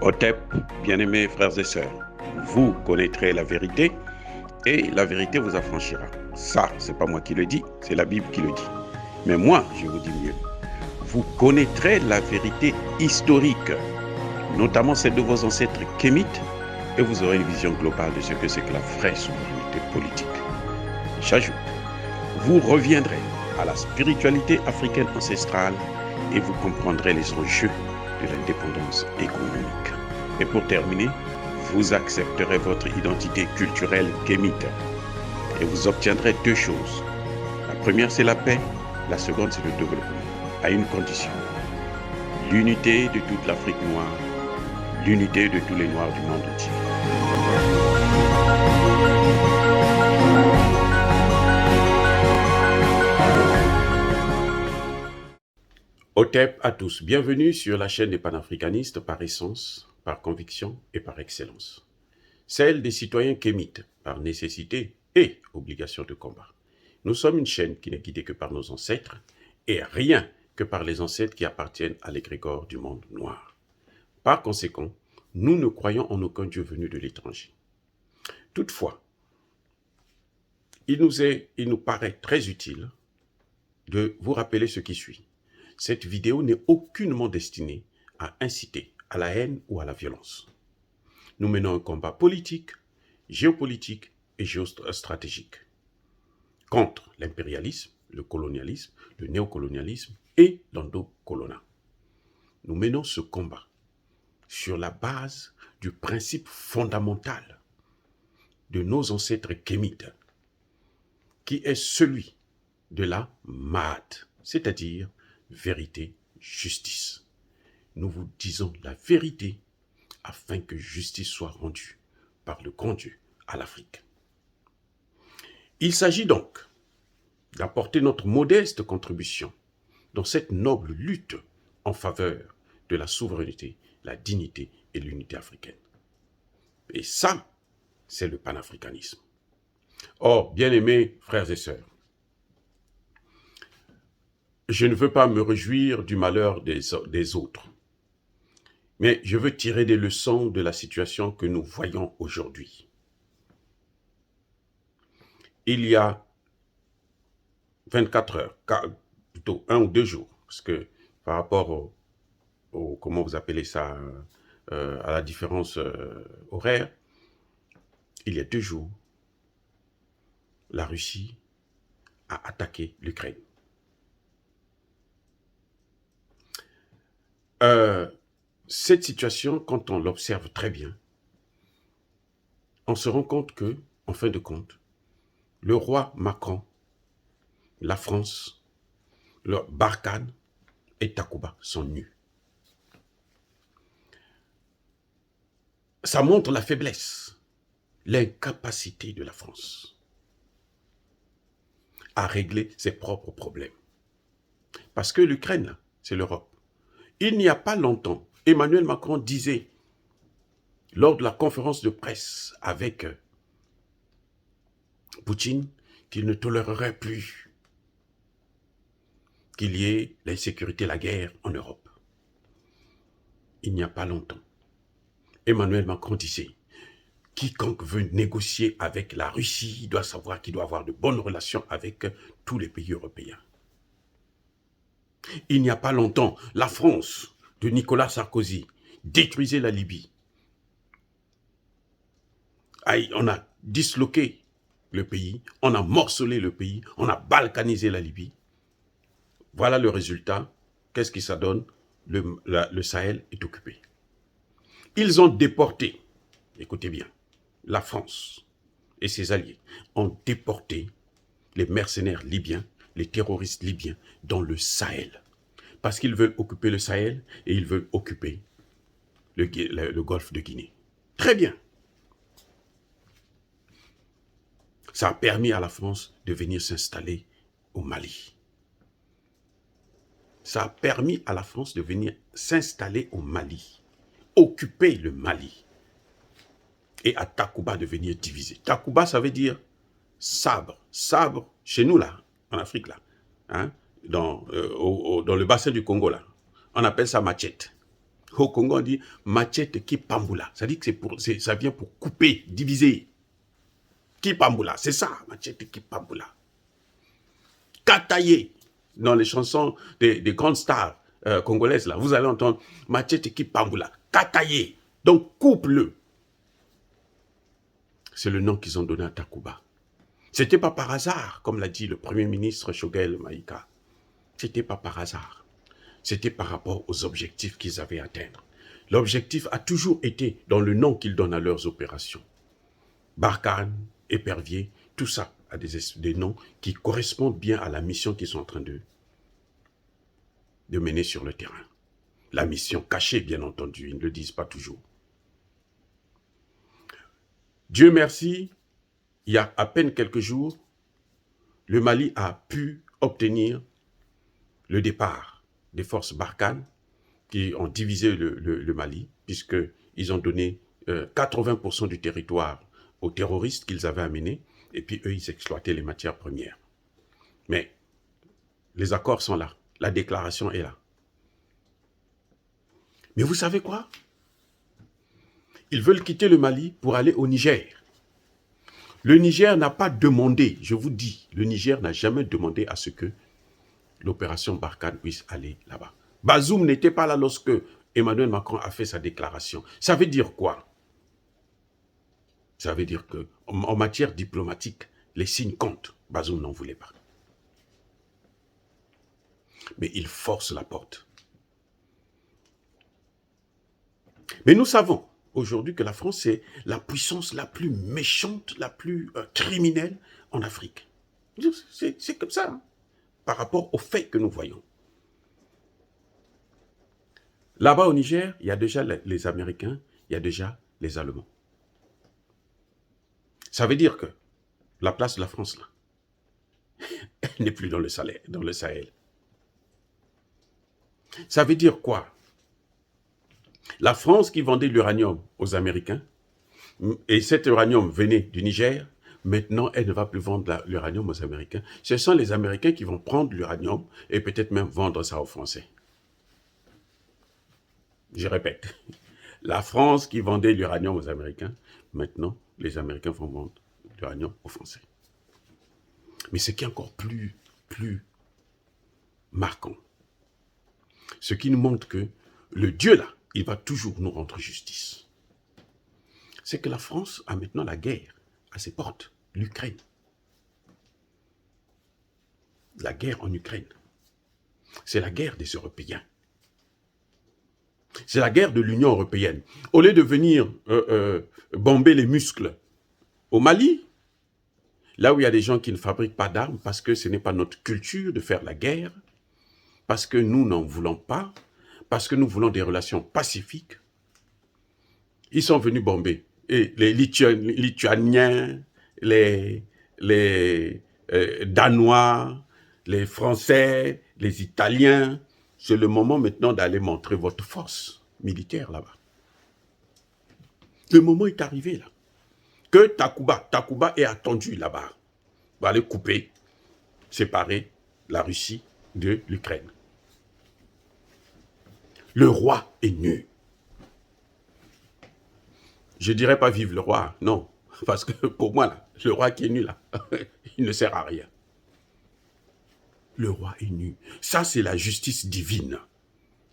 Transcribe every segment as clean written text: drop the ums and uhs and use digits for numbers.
Otep, bien-aimés frères et sœurs, vous connaîtrez la vérité et la vérité vous affranchira. Ça, c'est pas moi qui le dis, c'est la Bible qui le dit. Mais moi, je vous dis mieux. Vous connaîtrez la vérité historique, notamment celle de vos ancêtres kémites, et vous aurez une vision globale de ce que c'est que la vraie souveraineté politique. J'ajoute, vous reviendrez à la spiritualité africaine ancestrale et vous comprendrez les enjeux de l'indépendance économique. Et pour terminer, vous accepterez votre identité culturelle kémite et vous obtiendrez deux choses. La première, c'est la paix. La seconde, c'est le développement, à une condition. L'unité de toute l'Afrique noire, l'unité de tous les Noirs du monde entier. Otep à tous, bienvenue sur la chaîne des panafricanistes par essence, par conviction et par excellence. Celle des citoyens kémites, par nécessité et obligation de combat. Nous sommes une chaîne qui n'est guidée que par nos ancêtres et rien que par les ancêtres qui appartiennent à l'égrégore du monde noir. Par conséquent, nous ne croyons en aucun Dieu venu de l'étranger. Toutefois, il nous paraît très utile de vous rappeler ce qui suit. Cette vidéo n'est aucunement destinée à inciter à la haine ou à la violence. Nous menons un combat politique, géopolitique et géostratégique contre l'impérialisme, le colonialisme, le néocolonialisme et l'endocolonat. Nous menons ce combat sur la base du principe fondamental de nos ancêtres kémites, qui est celui de la Maat, c'est-à-dire vérité, justice. Nous vous disons la vérité afin que justice soit rendue par le grand Dieu à l'Afrique. Il s'agit donc d'apporter notre modeste contribution dans cette noble lutte en faveur de la souveraineté, la dignité et l'unité africaine. Et ça, c'est le panafricanisme. Or, bien-aimés frères et sœurs, je ne veux pas me réjouir du malheur des autres, mais je veux tirer des leçons de la situation que nous voyons aujourd'hui. Il y a 24 heures, plutôt 1 ou 2 jours, parce que par rapport au comment vous appelez ça, à la différence horaire, il y a 2 jours, la Russie a attaqué l'Ukraine. Cette situation, quand on l'observe très bien, on se rend compte que, en fin de compte, le roi Macron, la France, le Barkhane et Takuba sont nus. Ça montre la faiblesse, l'incapacité de la France à régler ses propres problèmes. Parce que l'Ukraine, c'est l'Europe. Il n'y a pas longtemps, Emmanuel Macron disait, lors de la conférence de presse avec Poutine, qu'il ne tolérerait plus qu'il y ait l'insécurité, la guerre en Europe. Il n'y a pas longtemps, Emmanuel Macron disait, quiconque veut négocier avec la Russie doit savoir qu'il doit avoir de bonnes relations avec tous les pays européens. Il n'y a pas longtemps, la France de Nicolas Sarkozy détruisait la Libye. On a disloqué le pays, on a morcelé le pays, on a balkanisé la Libye. Voilà le résultat. Qu'est-ce que ça donne? Le Sahel est occupé. Ils ont déporté, écoutez bien, la France et ses alliés ont déporté les mercenaires libyens, les terroristes libyens dans le Sahel. Parce qu'ils veulent occuper le Sahel et ils veulent occuper le golfe de Guinée. Très bien. Ça a permis à la France de venir s'installer au Mali. Ça a permis à la France de venir s'installer au Mali, occuper le Mali, et à Takuba de venir diviser. Takuba, ça veut dire sabre. Sabre, chez nous là, en Afrique là, hein, dans le bassin du Congo là, on appelle ça machette. Au Congo, on dit machete kipambula. Ça dit que ça vient pour couper, diviser. Kipambula, c'est ça, machete kipambula. Kataye, dans les chansons des grandes stars congolaises, là, vous allez entendre machete kipambula. Kataye, donc coupe-le. C'est le nom qu'ils ont donné à Takuba. C'était pas par hasard, comme l'a dit le Premier ministre Choguel Maïga. C'était pas par hasard. C'était par rapport aux objectifs qu'ils avaient atteints. L'objectif a toujours été dans le nom qu'ils donnent à leurs opérations. Barkhane, Épervier, tout ça a des noms qui correspondent bien à la mission qu'ils sont en train de mener sur le terrain. La mission cachée, bien entendu, ils ne le disent pas toujours. Dieu merci, il y a à peine quelques jours, le Mali a pu obtenir le départ des forces Barkhane qui ont divisé le Mali, puisqu'ils ont donné 80% du territoire aux terroristes qu'ils avaient amenés, et puis eux, ils exploitaient les matières premières. Mais les accords sont là, la déclaration est là. Mais vous savez quoi? Ils veulent quitter le Mali pour aller au Niger. Le Niger n'a pas demandé, je vous dis, le Niger n'a jamais demandé à ce que l'opération Barkhane puisse aller là-bas. Bazoum n'était pas là lorsque Emmanuel Macron a fait sa déclaration. Ça veut dire quoi? Ça veut dire qu'en matière diplomatique, les signes comptent. Bazoum n'en voulait pas. Mais il force la porte. Mais nous savons aujourd'hui que la France est la puissance la plus méchante, la plus criminelle en Afrique. C'est comme ça, hein, par rapport aux faits que nous voyons. Là-bas au Niger, il y a déjà les Américains, il y a déjà les Allemands. Ça veut dire que la place de la France, là, elle n'est plus dans le Sahel. Ça veut dire quoi? La France qui vendait l'uranium aux Américains, et cet uranium venait du Niger, maintenant elle ne va plus vendre l'uranium aux Américains. Ce sont les Américains qui vont prendre l'uranium et peut-être même vendre ça aux Français. Je répète, la France qui vendait l'uranium aux Américains, maintenant les Américains vont vendre l'uranium aux Français. Mais ce qui est encore plus marquant, ce qui nous montre que le Dieu là, il va toujours nous rendre justice. C'est que la France a maintenant la guerre à ses portes, l'Ukraine. La guerre en Ukraine. C'est la guerre des Européens. C'est la guerre de l'Union européenne. Au lieu de venir bomber les muscles au Mali, là où il y a des gens qui ne fabriquent pas d'armes parce que ce n'est pas notre culture de faire la guerre, parce que nous n'en voulons pas, parce que nous voulons des relations pacifiques, ils sont venus bomber. Et les Lituaniens, les Danois, les Français, les Italiens, c'est le moment maintenant d'aller montrer votre force militaire là-bas. Le moment est arrivé là. Que Takuba est attendu là-bas. Va aller couper, séparer la Russie de l'Ukraine. Le roi est nu. Je ne dirais pas vive le roi, non. Parce que pour moi, là, le roi qui est nu là, il ne sert à rien. Le roi est nu. Ça, c'est la justice divine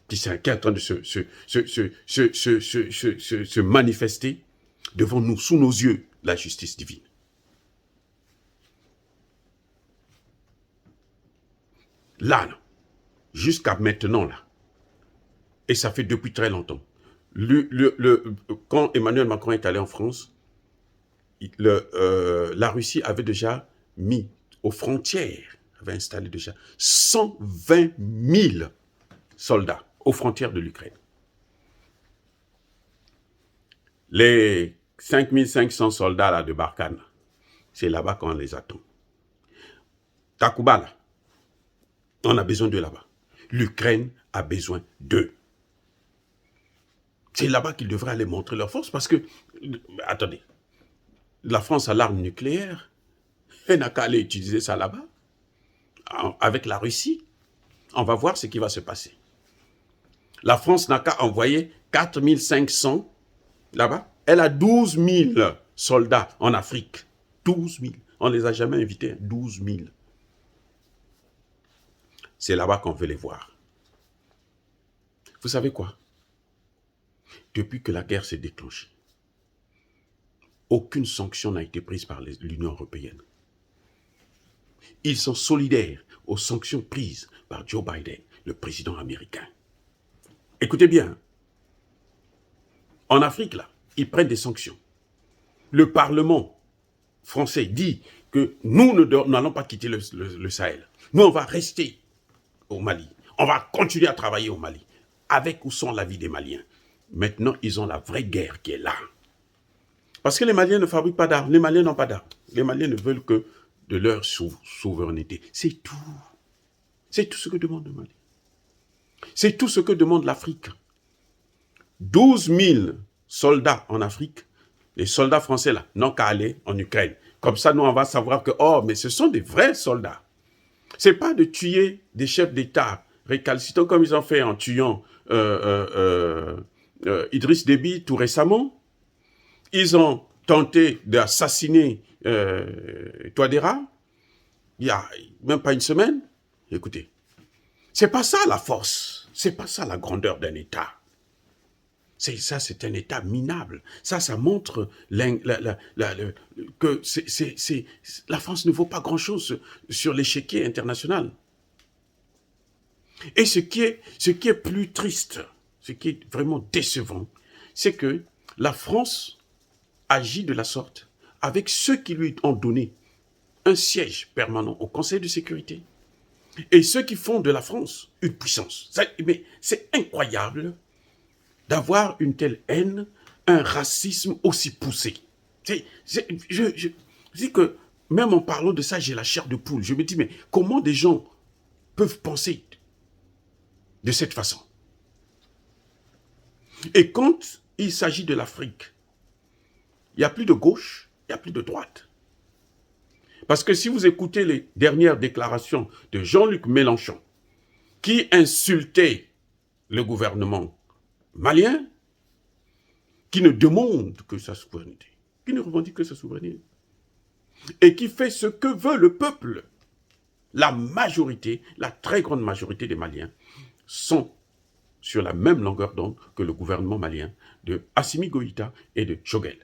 qui est en train de se manifester devant nous, sous nos yeux, la justice divine. Là, jusqu'à maintenant, là, et ça fait depuis très longtemps, quand Emmanuel Macron est allé en France, la Russie avait déjà mis aux frontières, avait installé déjà 120 000 soldats aux frontières de l'Ukraine. Les 5500 soldats là, de Barkhane, c'est là-bas qu'on les attend. Takuba, là, on a besoin d'eux là-bas. L'Ukraine a besoin d'eux. C'est là-bas qu'ils devraient aller montrer leur force parce que, attendez, la France a l'arme nucléaire, elle n'a qu'à aller utiliser ça là-bas, avec la Russie. On va voir ce qui va se passer. La France n'a qu'à envoyer 4500 là-bas. Elle a 12 000 soldats en Afrique. 12 000. On ne les a jamais invités. 12 000. C'est là-bas qu'on veut les voir. Vous savez quoi? Depuis que la guerre s'est déclenchée, aucune sanction n'a été prise par l'Union européenne. Ils sont solidaires aux sanctions prises par Joe Biden, le président américain. Écoutez bien, en Afrique, là, ils prennent des sanctions. Le Parlement français dit que nous n'allons pas quitter le Sahel. Nous, on va rester au Mali. On va continuer à travailler au Mali, avec ou sans l'avis des Maliens. Maintenant, ils ont la vraie guerre qui est là. Parce que les Maliens ne fabriquent pas d'armes. Les Maliens n'ont pas d'armes. Les Maliens ne veulent que de leur souveraineté. C'est tout. C'est tout ce que demande le Mali. C'est tout ce que demande l'Afrique. 12 000 soldats en Afrique, les soldats français là, n'ont qu'à aller en Ukraine. Comme ça, nous, on va savoir que, oh, mais ce sont des vrais soldats. Ce n'est pas de tuer des chefs d'État récalcitrants comme ils ont fait en tuant Idriss Déby tout récemment. Ils ont tenté d'assassiner Touadéra il n'y a même pas une semaine. Écoutez, c'est pas ça la force, c'est pas ça la grandeur d'un État. Ça, c'est un État minable. Ça montre que la France ne vaut pas grand-chose sur l'échiquier international. Et ce qui est plus triste, ce qui est vraiment décevant, c'est que la France agit de la sorte avec ceux qui lui ont donné un siège permanent au Conseil de sécurité et ceux qui font de la France une puissance. Mais c'est incroyable d'avoir une telle haine, un racisme aussi poussé. Je dis que même en parlant de ça, j'ai la chair de poule. Je me dis, mais comment des gens peuvent penser de cette façon? Et quand il s'agit de l'Afrique, il n'y a plus de gauche, il n'y a plus de droite. Parce que si vous écoutez les dernières déclarations de Jean-Luc Mélenchon, qui insultait le gouvernement malien, qui ne demande que sa souveraineté, qui ne revendique que sa souveraineté, et qui fait ce que veut le peuple, la majorité, la très grande majorité des Maliens, sont sur la même longueur d'onde que le gouvernement malien de Assimi Goïta et de Choguel.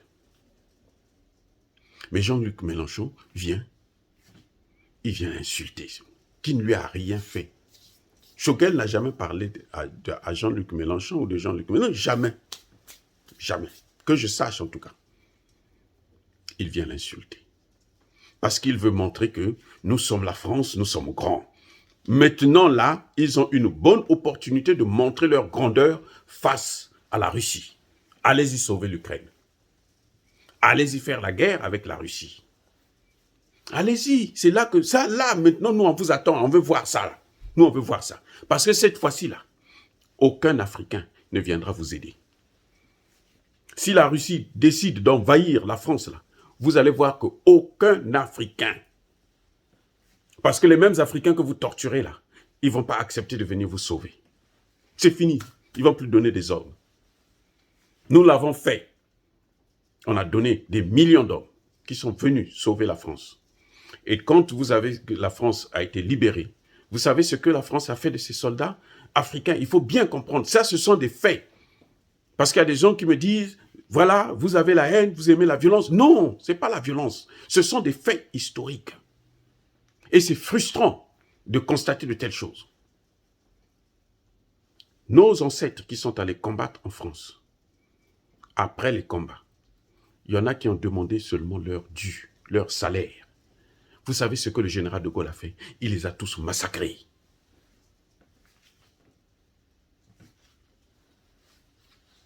Mais Jean-Luc Mélenchon vient insulter, qui ne lui a rien fait. Choguel n'a jamais parlé à Jean-Luc Mélenchon ou de Jean-Luc Mélenchon, jamais. Jamais. Que je sache en tout cas. Il vient l'insulter. Parce qu'il veut montrer que nous sommes la France, nous sommes grands. Maintenant là, ils ont une bonne opportunité de montrer leur grandeur face à la Russie. Allez-y sauver l'Ukraine. Allez-y faire la guerre avec la Russie. Allez-y, c'est là que ça, là, maintenant, nous, on vous attend, on veut voir ça. Là. Nous, on veut voir ça. Parce que cette fois-ci, là, aucun Africain ne viendra vous aider. Si la Russie décide d'envahir la France, là, vous allez voir qu'aucun Africain, parce que les mêmes Africains que vous torturez, là, ils ne vont pas accepter de venir vous sauver. C'est fini. Ils ne vont plus donner des hommes. Nous l'avons fait. On a donné des millions d'hommes qui sont venus sauver la France. Et quand la France a été libérée, vous savez ce que la France a fait de ces soldats africains? Il faut bien comprendre. Ça, ce sont des faits. Parce qu'il y a des gens qui me disent, voilà, vous avez la haine, vous aimez la violence. Non, ce n'est pas la violence. Ce sont des faits historiques. Et c'est frustrant de constater de telles choses. Nos ancêtres qui sont allés combattre en France, après les combats, il y en a qui ont demandé seulement leur dû, leur salaire. Vous savez ce que le général de Gaulle a fait? Il les a tous massacrés.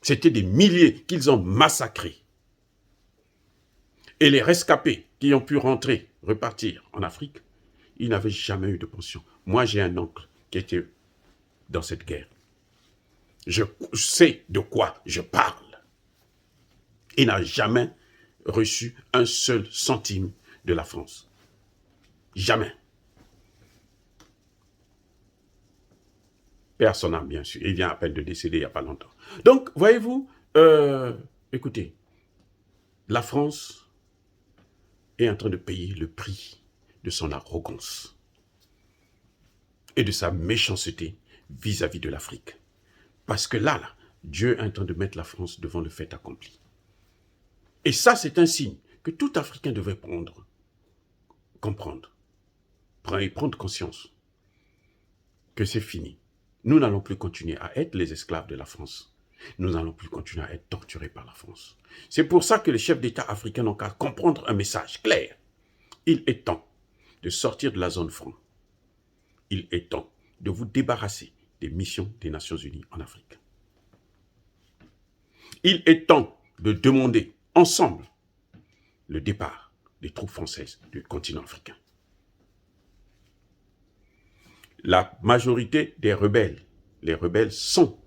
C'était des milliers qu'ils ont massacrés. Et les rescapés qui ont pu repartir en Afrique, ils n'avaient jamais eu de pension. Moi, j'ai un oncle qui était dans cette guerre. Je sais de quoi je parle. Il n'a jamais reçu un seul centime de la France. Jamais. Personne n'a, bien sûr. Il vient à peine de décéder il n'y a pas longtemps. Donc, voyez-vous, écoutez, la France est en train de payer le prix de son arrogance et de sa méchanceté vis-à-vis de l'Afrique. Parce que là, Dieu est en train de mettre la France devant le fait accompli. Et ça, c'est un signe que tout Africain devrait comprendre et prendre conscience que c'est fini. Nous n'allons plus continuer à être les esclaves de la France. Nous n'allons plus continuer à être torturés par la France. C'est pour ça que les chefs d'État africains n'ont qu'à comprendre un message clair. Il est temps de sortir de la zone franc. Il est temps de vous débarrasser des missions des Nations Unies en Afrique. Il est temps de demander ensemble le départ des troupes françaises du continent africain. La majorité des rebelles, les rebelles sont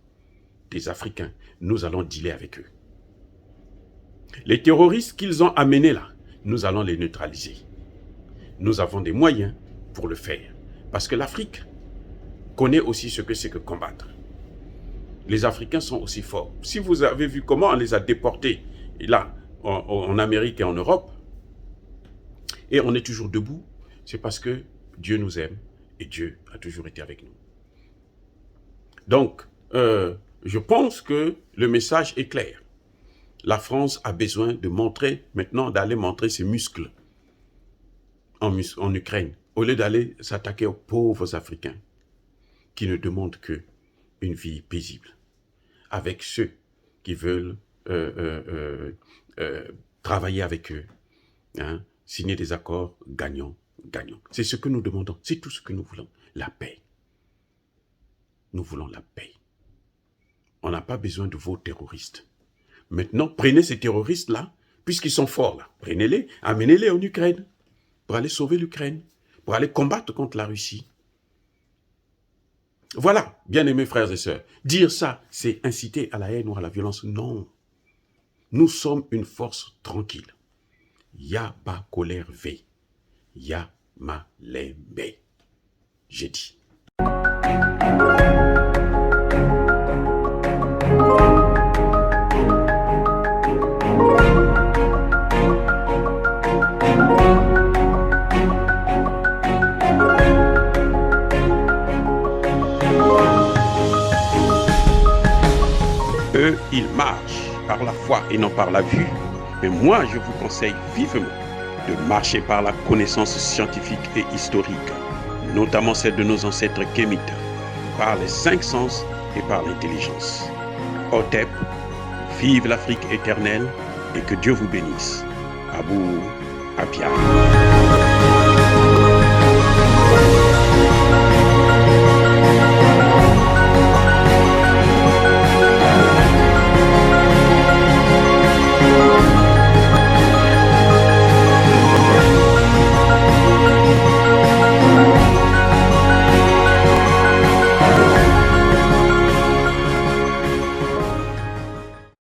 des Africains. Nous allons dealer avec eux. Les terroristes qu'ils ont amenés là, nous allons les neutraliser. Nous avons des moyens pour le faire. Parce que l'Afrique connaît aussi ce que c'est que combattre. Les Africains sont aussi forts. Si vous avez vu comment on les a déportés, et là, en Amérique et en Europe, et on est toujours debout, c'est parce que Dieu nous aime et Dieu a toujours été avec nous. Donc, je pense que le message est clair. La France a besoin de montrer, maintenant d'aller montrer ses muscles en Ukraine, au lieu d'aller s'attaquer aux pauvres Africains qui ne demandent que une vie paisible, avec ceux qui veulent travailler avec eux, hein, signer des accords gagnants. C'est ce que nous demandons, c'est tout ce que nous voulons, la paix. Nous voulons la paix. On n'a pas besoin de vos terroristes. Maintenant, prenez ces terroristes-là, puisqu'ils sont forts là, prenez-les, amenez-les en Ukraine, pour aller sauver l'Ukraine, pour aller combattre contre la Russie. Voilà, bien-aimés frères et sœurs, dire ça, c'est inciter à la haine ou à la violence. Non. Nous sommes une force tranquille. Yaba colère V. Ya ma lembe. J'ai dit. Eux, ils marchent par la foi et non par la vue. Mais moi, je vous conseille vivement de marcher par la connaissance scientifique et historique, notamment celle de nos ancêtres kémites, par les 5 sens et par l'intelligence. Otep, vive l'Afrique éternelle et que Dieu vous bénisse. Abou Apia.